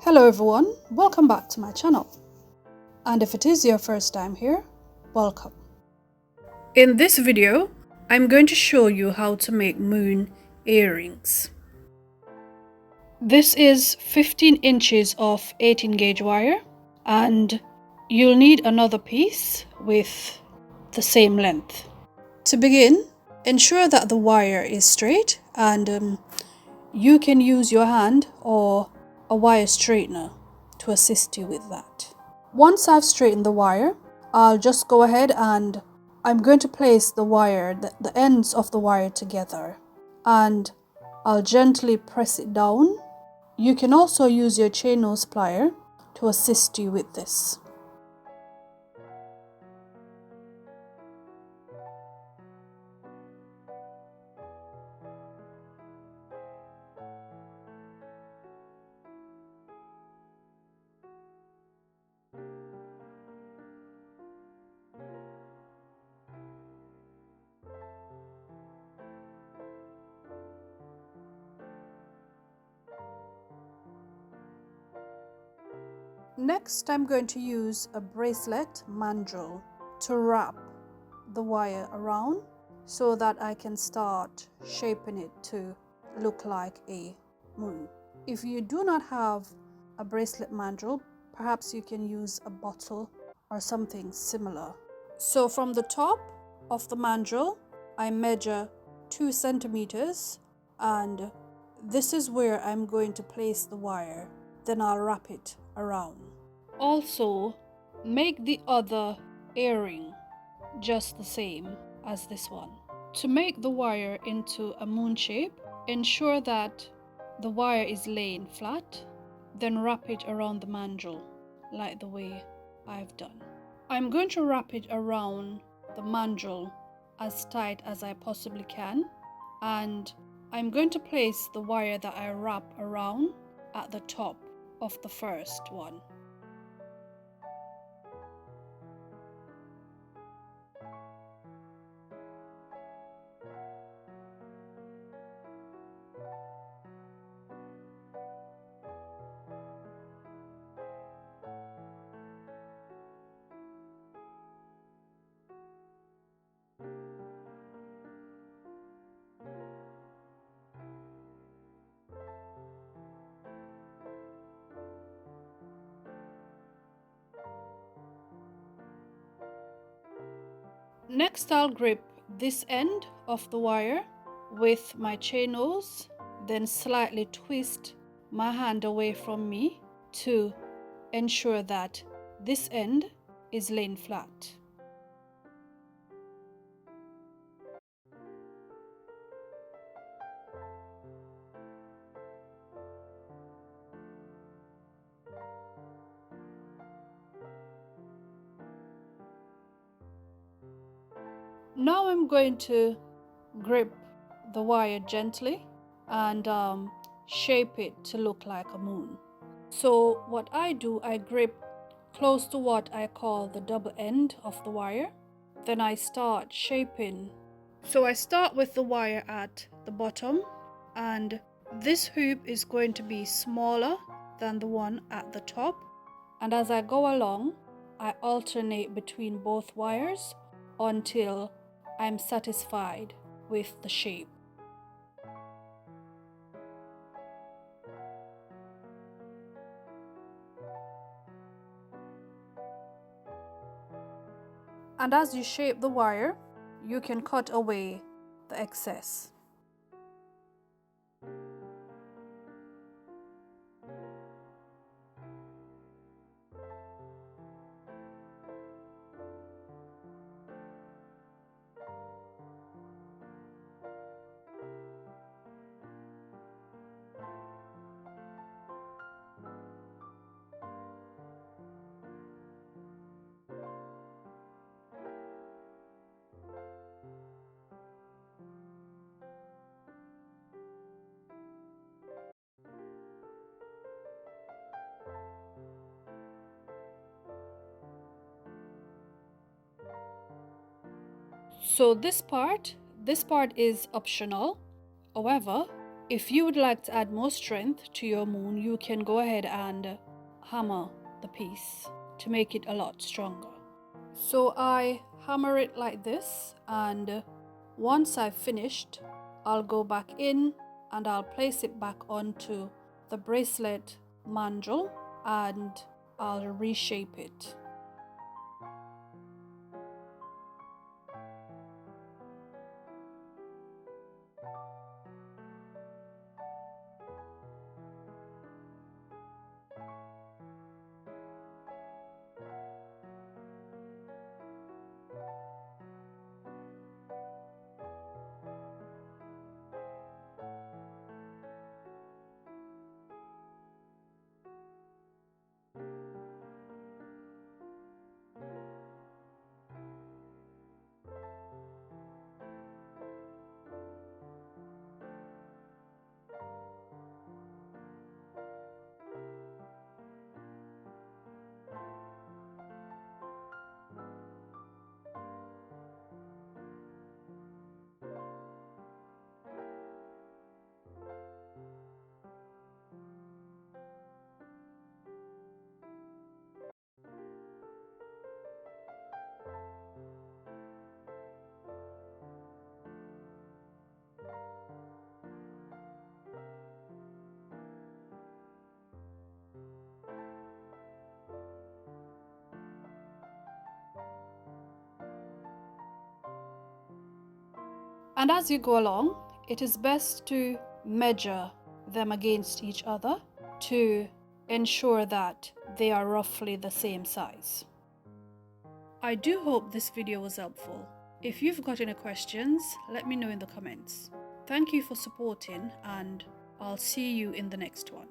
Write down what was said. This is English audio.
Hello everyone, welcome back to my channel. And if it is your first time here, welcome. In this video, I'm going to show you how to make moon earrings. This is 15 inches of 18 gauge wire, and you'll need another piece with the same length. To begin, ensure that the wire is straight, and you can use your hand or a wire straightener to assist you with that. Once I've straightened the wire, I'll just go ahead and I'm going to place the ends of the wire together, and I'll gently press it down. You can also use your chain nose plier to assist you with this. Next, I'm going to use a bracelet mandrel to wrap the wire around so that I can start shaping it to look like a moon. If you do not have a bracelet mandrel, perhaps you can use a bottle or something similar. So from the top of the mandrel, I measure 2 centimeters, and this is where I'm going to place the wire. Then I'll wrap it around. Also, make the other earring just the same as this one. To make the wire into a moon shape, ensure that the wire is laying flat, then wrap it around the mandrel like the way I've done. I'm going to wrap it around the mandrel as tight as I possibly can, and I'm going to place the wire that I wrap around at the top of the first one. Next, I'll grip this end of the wire with my chain nose, then slightly twist my hand away from me to ensure that this end is laying flat. Now I'm going to grip the wire gently and shape it to look like a moon. So what I do, I grip close to what I call the double end of the wire. Then I start shaping. So I start with the wire at the bottom, and this hoop is going to be smaller than the one at the top. And as I go along, I alternate between both wires until I'm satisfied with the shape. And as you shape the wire, you can cut away the excess. So this part is optional. However, If you would like to add more strength to your moon, you can go ahead and hammer the piece to make it a lot stronger. So I hammer it like this, and once I've finished, I'll go back in and I'll place it back onto the bracelet mandrel and I'll reshape it. And as you go along, it is best to measure them against each other to ensure that they are roughly the same size. I do hope this video was helpful. If you've got any questions, let me know in the comments. Thank you for supporting, and I'll see you in the next one.